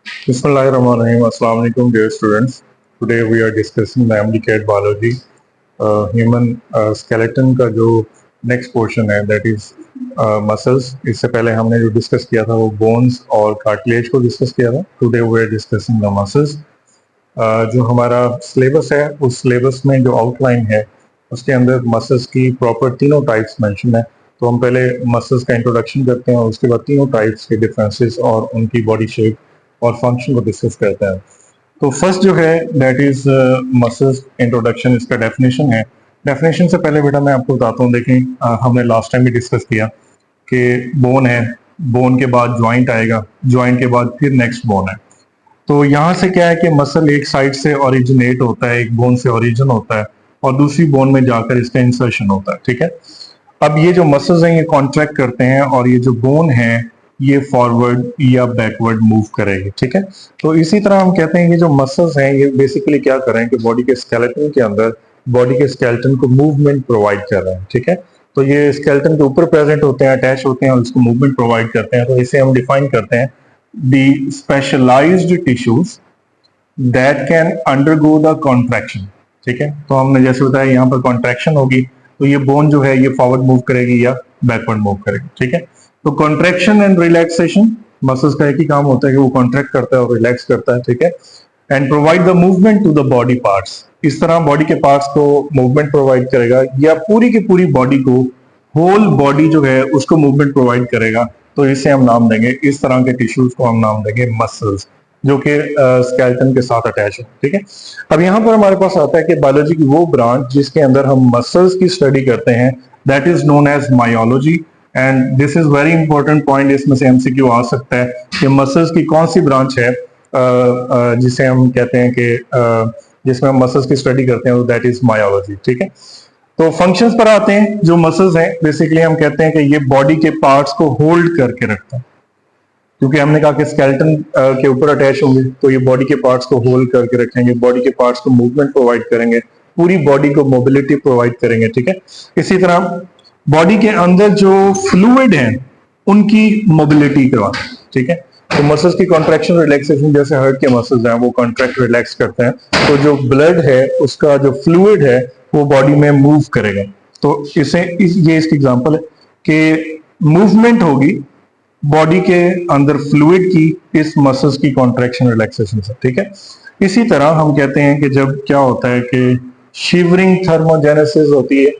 Bismillahirrahmanirrahim. Assalamu alaikum, dear students. Today we are discussing the MD-CAT biology. Human skeleton का जो next portion है that is muscles. इससे पहले हमने जो डिस्कस किया था वो बोन्स और कार्टिलेज को डिस्कस किया था. Today we are discussing the muscles. जो हमारा सिलेबस है उस सिलेबस में जो आउटलाइन है उसके अंदर मसल्स की प्रॉपर तीनों टाइप्स मेंशन है. तो हम पहले मसल्स का इंट्रोडक्शन करते हैं और उसके बाद तीनों टाइप्स के डिफरेंसेस और उनकी बॉडी शेप और फंक्शन को डिस्कस करते हैं. तो फर्स्ट जो है दैट इज मसल्स इंट्रोडक्शन. इसका डेफिनेशन है. डेफिनेशन से पहले बेटा मैं आपको बताता हूँ. देखें हमने लास्ट टाइम भी डिस्कस किया कि बोन है, बोन के बाद ज्वाइंट आएगा, ज्वाइंट के बाद फिर नेक्स्ट बोन है. तो यहाँ से क्या है कि मसल एक साइड से ओरिजिनेट होता है, एक बोन से ओरिजिन होता है और दूसरी बोन में जाकर इसका इंसर्शन होता है. ठीक है. अब ये जो मसल्स हैं ये कॉन्ट्रैक्ट करते हैं और ये जो बोन है ये फॉरवर्ड या बैकवर्ड मूव करेगी. ठीक है. तो इसी तरह हम कहते हैं कि जो मसल्स हैं ये बेसिकली क्या कर रहे हैं कि बॉडी के स्केलेटन के अंदर बॉडी के स्केलेटन को मूवमेंट प्रोवाइड कर रहे हैं. ठीक है. तो ये स्केलेटन के ऊपर प्रेजेंट होते हैं, अटैच होते हैं और उसको मूवमेंट प्रोवाइड करते हैं. तो इसे हम डिफाइन करते हैं the specialised tissues that can undergo the contraction. ठीक है. तो हमने जैसे बताया यहाँ पर कॉन्ट्रैक्शन होगी तो ये बोन जो है ये फॉरवर्ड मूव करेगी या बैकवर्ड मूव करेगी. ठीक है. तो कॉन्ट्रैक्शन एंड रिलैक्सेशन, मसल्स का एक ही काम होता है कि वो कॉन्ट्रैक्ट करता है और रिलैक्स करता है. ठीक है. And provide the movement to the body parts. इस तरह बॉडी के पार्ट्स को मूवमेंट प्रोवाइड करेगा या पूरी की पूरी बॉडी को, होल बॉडी जो है उसको मूवमेंट प्रोवाइड करेगा. तो इसे हम नाम देंगे, इस तरह के टिश्यूज को हम नाम देंगे मसल्स, जो कि स्केलेटन के साथ अटैच है. ठीक है. अब यहाँ पर हमारे पास आता है कि बायोलॉजी की वो ब्रांच जिसके अंदर हम मसल्स की स्टडी करते हैं that is known as myology. And this is very important point. इसमें से एमसीक्यू आ सकता है कि मसल्स की कौन सी ब्रांच है जिसे हम कहते हैं कि जिसमें हम मसल्स की स्टडी करते हैं दैट इज मायोलॉजी. ठीक है. तो फंक्शंस पर आते हैं. जो मसल्स हैं बेसिकली हम कहते हैं कि ये बॉडी के पार्ट्स को होल्ड करके रखता है, क्योंकि हमने कहा कि स्केलेटन के ऊपर अटैच होंगे तो ये बॉडी के पार्ट्स को होल्ड करके रखेंगे, बॉडी के पार्ट्स को मूवमेंट प्रोवाइड करेंगे, पूरी बॉडी को मोबिलिटी प्रोवाइड करेंगे. ठीक है. इसी तरह बॉडी के अंदर जो फ्लूइड है उनकी मोबिलिटी करवाते हैं. ठीक है. तो मसल्स की कॉन्ट्रैक्शन रिलैक्सेशन, जैसे हार्ट के मसल्स हैं वो कॉन्ट्रैक्ट रिलैक्स करते हैं, तो जो ब्लड है उसका जो फ्लूइड है वो बॉडी में मूव करेगा. तो ये इसकी एग्जांपल है कि मूवमेंट होगी बॉडी के अंदर फ्लूइड की इस मसल्स की कॉन्ट्रैक्शन रिलैक्सेशन से. ठीक है. इसी तरह हम कहते हैं कि जब क्या होता है कि शिवरिंग थर्मोजेनेसिस होती है,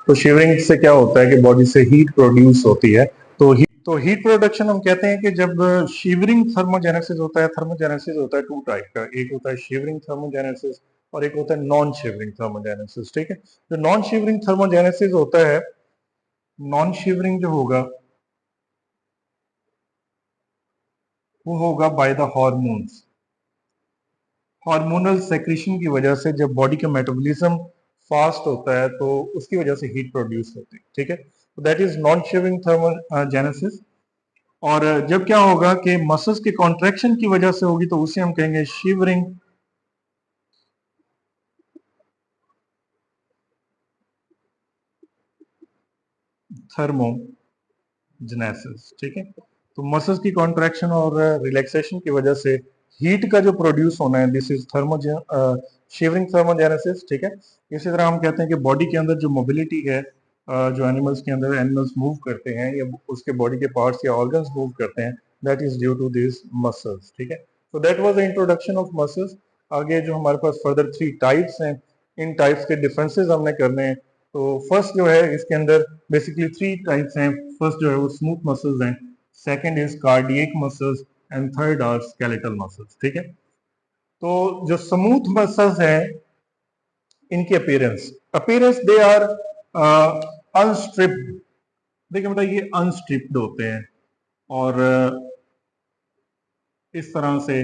तो शिवरिंग से क्या होता है कि बॉडी से हीट प्रोड्यूस होती है. तो हीट प्रोडक्शन हम कहते हैं कि जब शिवरिंग थर्मोजेनेसिस होता है. थर्मोजेनेसिस होता है टू टाइप का, एक होता है शिवरिंग थर्मोजेनेसिस और एक होता है नॉन शिवरिंग थर्मोजेनेसिस. ठीक है. जो नॉन शिवरिंग थर्मोजेनेसिस होता है, नॉन शिवरिंग जो होगा वो होगा by the hormones. Hormonal secretion की वजह से जब बॉडी का मेटाबॉलिज्म फास्ट होता है तो उसकी वजह से हीट प्रोड्यूस होती है. ठीक है. तो that is non shivering thermogenesis. और जब क्या होगा कि मसल्स के कॉन्ट्रैक्शन की वजह से होगी तो उसे हम कहेंगे शिवरिंग थर्मोजेनेसिस. ठीक है. तो मसल्स की कॉन्ट्रैक्शन और रिलैक्सेशन की वजह से हीट का जो प्रोड्यूस होना है दिस इज शिवरिंग थर्मोजेनेसिस. ठीक है. इसी तरह हम कहते हैं कि बॉडी के अंदर जो मोबिलिटी है, जो एनिमल्स के अंदर एनिमल्स मूव करते हैं या उसके बॉडी के पार्ट्स या ऑर्गन्स मूव करते हैं, that is due to this muscles. ठीक है. तो that was the introduction of muscles. आगे जो हमारे पास फर्दर 3 टाइप्स हैं, इन टाइप्स के डिफरेंसेस हमने करने हैं. तो फर्स्ट जो है इसके अंदर बेसिकली 3 टाइप्स हैं. फर्स्ट जो है वो स्मूथ मसल्स हैं, second is cardiac muscles and third are skeletal muscles. ठीक है. तो जो स्मूथ मसल्स हैं इनकी appearance appearance they are unstriped. देखिए बेटा ये अनस्ट्रिप्ड होते हैं और इस तरह से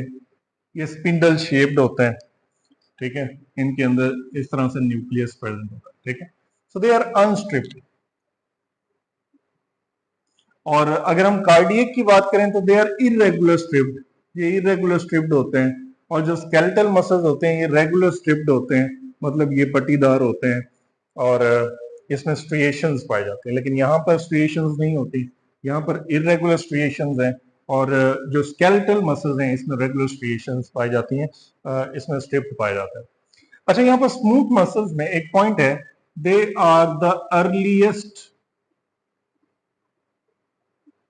ये स्पिंडल शेप्ड होते हैं. ठीक है. इनके अंदर इस तरह से न्यूक्लियस प्रेजेंट होता है. ठीक है. So they are unstripped. और अगर हम कार्डियक की बात करें तो दे आर इरेगुलर स्ट्रिप्ड. ये इरेगुलर स्ट्रिप्ड होते हैं. और जो स्केलेटल मसल्स होते हैं ये रेगुलर स्ट्रिप्ड होते हैं, मतलब ये पट्टीदार होते हैं और इसमें स्ट्रिएशंस पाए जाते हैं. लेकिन यहाँ पर स्ट्रिएशंस नहीं होती, यहाँ पर इरेगुलर स्ट्रिएशंस हैं और जो स्केलेटल मसल्स हैं इसमें रेगुलर स्ट्रिएशंस पाई जाती हैं, इसमें स्ट्रिप्ड पाया जाता है। अच्छा, यहाँ पर स्मूथ मसल्स में एक पॉइंट है, they are the earliest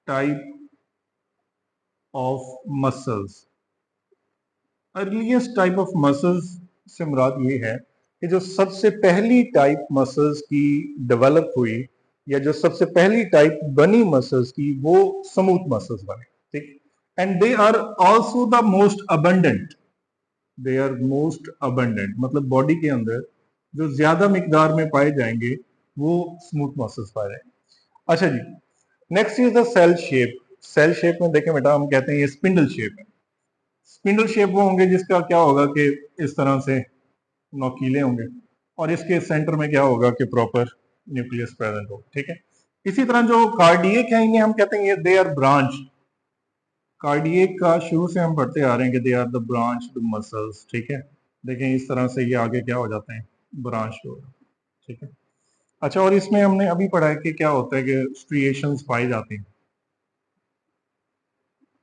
type of muscles. Earliest type of muscles से मुराद ये है कि जो सबसे पहली टाइप मसल्स की डेवलप हुई या जो सबसे पहली टाइप बनी मसल्स की, वो स्मूथ मसल्स बने, ठीक। And they are also the most abundant, they are most abundant मतलब बॉडी के अंदर जो ज्यादा मिकदार में पाए जाएंगे वो स्मूथ मसल्स पाए जाएंगे। अच्छा जी, next is the cell shape. Cell shape में देखें बेटा, हम कहते हैं ये स्पिंडल शेप है। स्पिंडल शेप वो होंगे जिसका क्या होगा कि इस तरह से नोकीले होंगे और इसके सेंटर में क्या होगा कि प्रॉपर न्यूक्लियस प्रेजेंट होगा, ठीक है। इसी तरह जो कार्डियक है इन्हें हम कहते हैं ये दे आर ब्रांच। कार्डियक का शुरू से हम पढ़ते आ रहे हैं कि they are the branch muscles, ठीक है। देखें इस तरह से ये आगे क्या हो जाते हैं, ब्रांच हो जाते हैं, ठीक है। अच्छा, और इसमें हमने अभी पढ़ा है कि क्या होता है कि स्ट्रिएशंस पाई जाती हैं,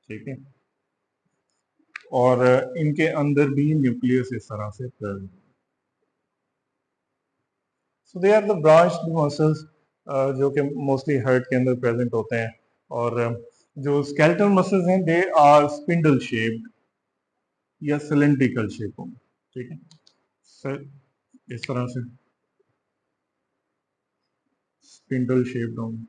ठीक है, और इनके अंदर भी न्यूक्लियस इस तरह से present. So they are the branch muscles जो कि मोस्टली हार्ट के अंदर प्रेजेंट होते हैं। और जो स्केलेटल मसल्स हैं दे आर स्पिंडल शेप्ड या सिलेंड्रिकल शेप होंगे, ठीक है। इस तरह से स्पिंडल शेप्ड होंगे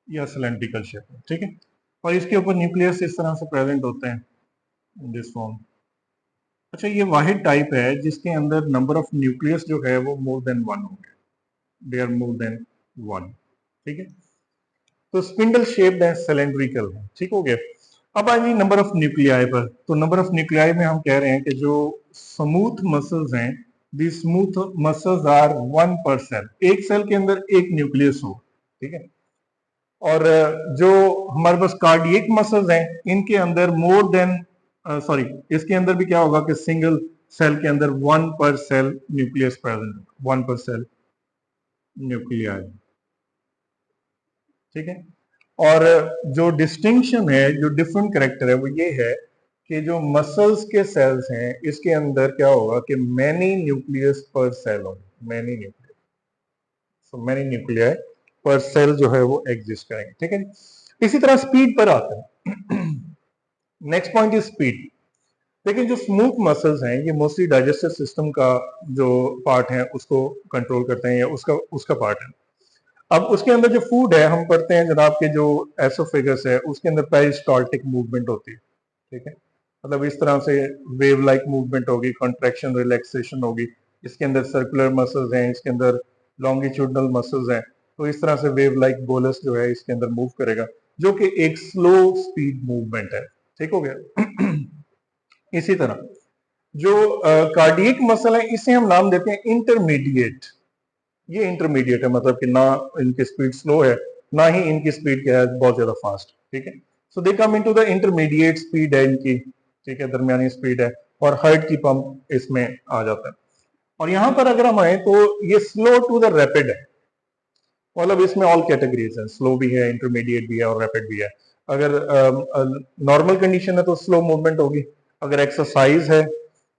या सिलेंड्रिकल शेप में, ठीक है। और इसके ऊपर न्यूक्लियस इस तरह से प्रेजेंट होते हैं दिस फॉर्म। अच्छा, ये वाहिद टाइप है जिसके अंदर नंबर ऑफ न्यूक्लियस जो है वो मोर देन वन होंगे, they are more than one, ठीक है। तो स्पिंडल शेप्ड है, सिलेंड्रिकल है, ठीक हो गया। अब आएंगे नंबर ऑफ न्यूक्लियाई पर। तो नंबर ऑफ न्यूक्लियाई में हम कह रहे हैं कि जो स्मूथ मसल्स हैं, दी स्मूथ मसल्स आर वन पर सेल, एक सेल के अंदर एक न्यूक्लियस हो, ठीक है। और जो हमारे पास कार्डियक मसल्स हैं इनके अंदर मोर देन सॉरी, इसके अंदर भी क्या होगा कि सिंगल सेल के अंदर वन पर सेल न्यूक्लियस प्रेजेंट, वन पर सेल न्यूक्लियाई, ठीक है। और जो डिस्टिंक्शन है, जो डिफरेंट कैरेक्टर है वो ये है कि जो मसल्स के सेल्स हैं इसके अंदर क्या होगा कि मैनी न्यूक्लियस पर सेल होंगे, many nucleus, so many nuclei पर सेल जो है वो एग्जिस्ट करेंगे, ठीक है। इसी तरह स्पीड पर आता है। Next point is speed. लेकिन जो स्मूथ मसल्स हैं ये मोस्टली डाइजेस्टिव सिस्टम का जो पार्ट है उसको कंट्रोल करते हैं या उसका उसका पार्ट है। अब उसके अंदर जो फूड है हम पढ़ते हैं जनाब के जो एसोफेगस है उसके अंदर पेरिस्टाल्टिक मूवमेंट होती है, ठीक है। मतलब इस तरह से वेव लाइक मूवमेंट होगी, कॉन्ट्रैक्शन रिलैक्सेशन होगी। इसके अंदर सर्कुलर मसल्स हैं, इसके अंदर लॉन्गिट्यूडनल मसल्स हैं। तो इस तरह से वेव लाइक बोलस जो है इसके अंदर मूव करेगा, जो कि एक स्लो स्पीड मूवमेंट है, ठीक हो गया। इसी तरह जो कार्डियक मसल है इसे हम नाम देते हैं इंटरमीडिएट। ये इंटरमीडिएट है, मतलब कि ना इनकी स्पीड स्लो है ना ही इनकी स्पीड क्या है बहुत ज्यादा फास्ट, ठीक है। So they come into the intermediate speed है इनकी, ठीक है, दरमियानी स्पीड है। और हार्ट की पंप इसमें आ जाता है। और यहां पर अगर हम आए तो ये स्लो टू द रैपिड है, मतलब इसमें ऑल कैटेगरीज है, स्लो भी है, इंटरमीडिएट भी है और रैपिड भी है। अगर नॉर्मल कंडीशन है तो स्लो मूवमेंट होगी, अगर एक्सरसाइज है,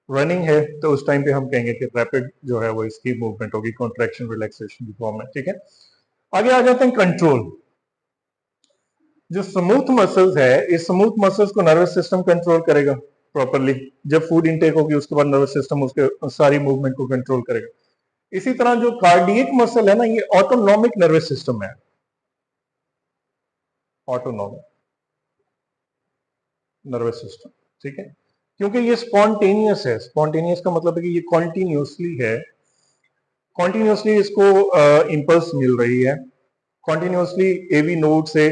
रनिंग है, तो उस टाइम पे हम कहेंगे कि रैपिड जो है वो इसकी मूवमेंट होगी, कॉन्ट्रैक्शन रिलैक्सेशन की फॉर्म में, ठीक है। आगे आ जाते हैं कंट्रोल। जो स्मूथ मसल्स है, इस स्मूथ मसल्स को नर्वस सिस्टम कंट्रोल करेगा प्रॉपरली। जब फूड इनटेक होगी उसके बाद नर्वस सिस्टम उसके सारी मूवमेंट को कंट्रोल करेगा। इसी तरह जो कार्डियक मसल है ना, ये ऑटोनॉमिक नर्वस सिस्टम है, ऑटोनॉमिक नर्वस सिस्टम, ठीक है। क्योंकि ये स्पॉन्टेनियस है, स्पॉन्टेनियस का मतलब है कि ये कॉन्टिन्यूसली है, कॉन्टिन्यूसली इसको इंपल्स मिल रही है, कॉन्टिन्यूसली एवी नोड से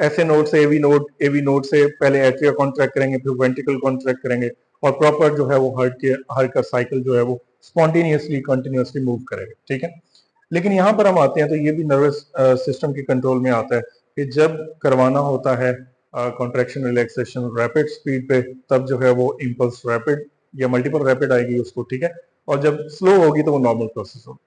ऐसे नोड से एवी नोड से पहले एट्रिया कॉन्ट्रैक्ट करेंगे, फिर वेंट्रिकल कॉन्ट्रैक्ट करेंगे, और प्रॉपर जो है वो हार्ट का साइकिल जो है वो स्पॉन्टेनियसली कंटिन्यूसली मूव करेगा, ठीक है। लेकिन यहाँ पर हम आते हैं तो ये भी नर्वस सिस्टम के कंट्रोल में आता है कि जब करवाना होता है कॉन्ट्रैक्शन रिलैक्सेशन रैपिड स्पीड पे, तब जो है वो इम्पल्स रैपिड या मल्टीपल रैपिड आएगी उसको, ठीक है। और जब स्लो होगी तो वो नॉर्मल प्रोसेस होगी।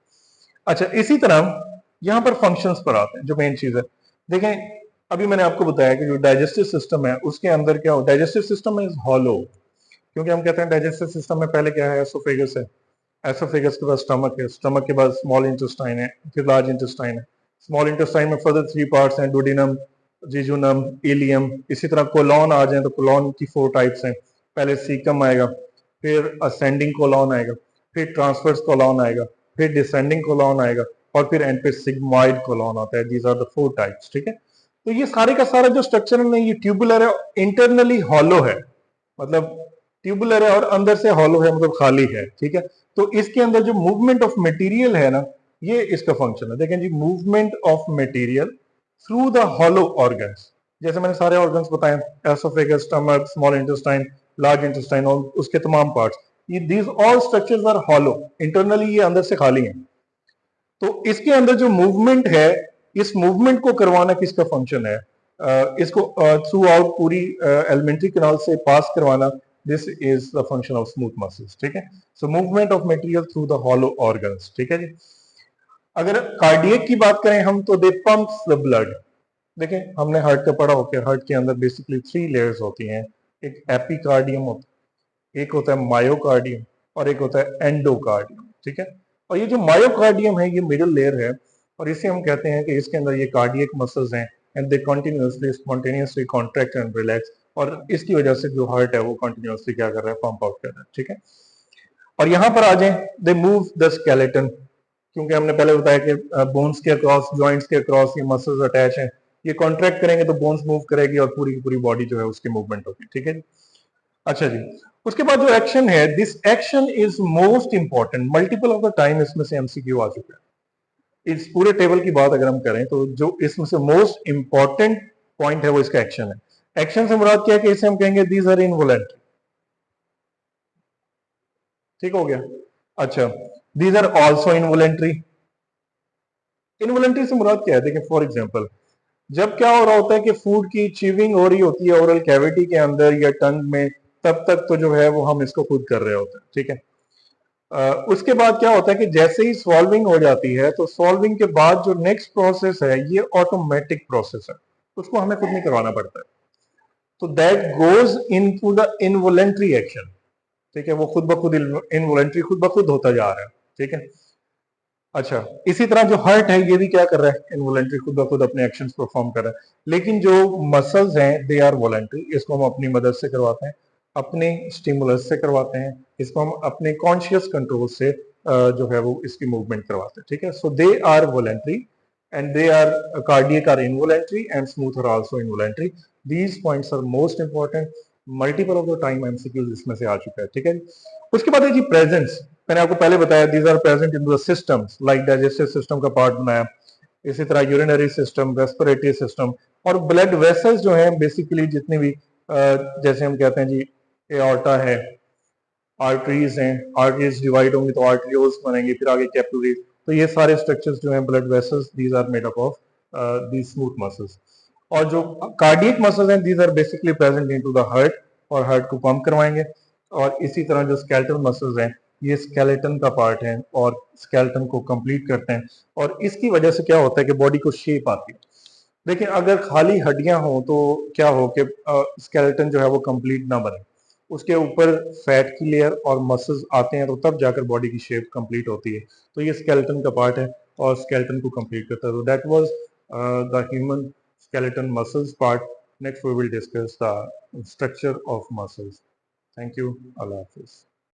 अच्छा, इसी तरह यहाँ पर फंक्शंस पर आते हैं, जो मेन चीज है। देखें, अभी मैंने आपको बताया कि जो डाइजेस्टिव सिस्टम है उसके अंदर क्या हो, डाइजेस्टिव सिस्टम इज हॉलो, क्योंकि हम कहते हैं डाइजेस्टिव सिस्टम में पहले क्या है, एसोफेगस है, एसोफेगस के बाद स्टमक है, स्टमक के बाद स्मॉल इंटेस्टाइन है, फिर लार्ज इंटेस्टाइन है, स्मॉल इंटेस्टाइन में फर्दर 3 पार्ट्स हैं, डोडिनम, जिजुनम, इलियम, इसी तरह कोलॉन आ जाए तो कोलॉन की 4 टाइप्स हैं, पहले सीकम आएगा, फिर असेंडिंग कोलॉन आएगा, फिर ट्रांसवर्स कोलॉन आएगा, फिर डिसेंडिंग कोलॉन आएगा, और फिर एंड पे सिग्मॉइड कोलॉन आता है। दीज आर द 4 टाइप्स, ठीक है। तो ये सारे का सारा जो स्ट्रक्चर है ये ट्यूबुलर है, इंटरनली हॉलो है, मतलब ट्यूबुलर है और अंदर से हॉलो है, मतलब खाली है, ठीक है। तो इसके अंदर जो मूवमेंट ऑफ मटेरियल है ना, ये इसका फंक्शन है। देखें जी, movement of material through the hollow organs, जैसे मैंने सारे ऑर्गन्स बताए, oesophagus, stomach, small intestine, large intestine और उसके तमाम पार्ट्स, ये these all structures are hollow, internally ये अंदर से खाली हैं। तो इसके अंदर जो मूवमेंट है, इस मूवमेंट को करवाना किसका फंक्शन है, इसको थ्रू आउट पूरी एलिमेंट्री कैनाल से पास करवाना, this is the function of smooth muscles, ठीक है। So movement of material through the hollow organs, ठीक है जी। अगर कार्डियक की बात करें हम, तो दे पंप्स द ब्लड। देखें, हमने हार्ट का पढ़ा होकर, हार्ट के अंदर बेसिकली 3 लेयर्स होती हैं, एक एपिकार्डियम होता है, एक होता है मायोकार्डियम, और एक होता है एंडोकार्डियम, ठीक है। और ये जो मायोकार्डियम है, ये मिडिल लेयर है, और इसे हम कहते हैं कि इसके अंदर ये कार्डियक मसल्स हैं, and they continuously spontaneously contract and relax, और इसकी वजह से जो हार्ट है वो कंटिन्यूअसली क्या कर रहा है, पंप आउट कर रहा है, ठीक है। और यहां पर आ जाए, दे मूव द स्केलेटन, क्योंकि हमने पहले बताया कि बोन्स के अक्रॉस, जॉइंट्स के अक्रॉस ये मसल्स अटैच हैं, ये कॉन्ट्रैक्ट करेंगे तो बोन्स मूव करेगी और पूरी की पूरी बॉडी जो है उसकी मूवमेंट होगी, ठीक है। अच्छा जी, उसके बाद जो एक्शन है, this action is most important, multiple of the time इसमें से एमसीक्यू आ चुका है। इस पूरे टेबल की बात अगर हम करें तो जो इसमें से मोस्ट इंपॉर्टेंट पॉइंट है वो इसका एक्शन है। एक्शन से मुराद क्या है कि इसे हम कहेंगे दीज आर इनवोलेंट्री, ठीक हो गया। अच्छा, these are also involuntary. Involuntary से मुराद क्या है, देखिए फॉर एग्जाम्पल, जब क्या हो रहा होता है कि फूड की च्यूइंग हो रही होती है ओरल कैविटी के अंदर या टंग में, तब तक तो जो है वो हम इसको खुद कर रहे होते हैं, ठीक है। उसके बाद क्या होता है कि जैसे ही सॉल्विंग हो जाती है, तो सॉल्विंग के बाद जो नेक्स्ट प्रोसेस है ये ऑटोमेटिक प्रोसेस है, उसको हमें खुद नहीं करवाना पड़ता है। तो that goes into the involuntary action, ठीक है, वो खुद ब खुद इनवोलेंट्री खुद ब खुद होता जा रहा है, ठीक है। अच्छा, इसी तरह जो हार्ट है ये भी क्या कर रहा है, इनवोलेंट्री खुद ब खुद अपने एक्शंस परफॉर्म कर रहा है। लेकिन जो मसल्स हैं दे आर वोलेंट्री, इसको हम अपनी मदद से करवाते हैं, अपने स्टिमुलस से करवाते हैं, इसको हम अपने कॉन्शियस कंट्रोल से जो है वो इसकी मूवमेंट करवाते हैं, ठीक है। So they are voluntary and they are cardiac are involuntary and smooth are also involuntary. These points are most important, multiple of the time MCQs इसमें से आ चुका है, ठीक है। उसके बाद है जी प्रेजेंस, मैंने आपको पहले बताया these are present in the systems, like digestive system का पार्ट बनाया, इसी तरह यूरिनरी सिस्टम, रेस्पिरेटरी सिस्टम, और ब्लड वेसल्स जो हैं बेसिकली जितने भी जैसे हम कहते हैं जी एओर्टा है, आर्टरीज हैं, आर्टरीज डिवाइड होंगी तो आर्टरियोल्स बनेंगे, फिर आगे कैपिलरीज, तो ये सारे स्ट्रक्चर्स जो हैं blood vessels, these are made up of these smooth muscles. और जो कार्डियक मसल्स हैं these are basically present into the heart, और हार्ट को पंप करवाएंगे। और इसी तरह जो स्केलेटल मसल्स हैं ये स्केलेटन का पार्ट है और स्केलेटन को कंप्लीट करते हैं, और इसकी वजह से क्या होता है कि बॉडी को शेप आती है। देखिए, अगर खाली हड्डियां हो तो क्या हो कि स्केलेटन जो है वो कंप्लीट ना बने, उसके ऊपर फैट की लेयर और मसल्स आते हैं तो तब जाकर बॉडी की शेप कंप्लीट होती है। तो ये स्केलेटन का पार्ट है और स्केलेटन को कंप्लीट करता है। तो that was the human skeleton muscles part. Next we will discuss the structure of muscles. Thank you. Allah Hafiz.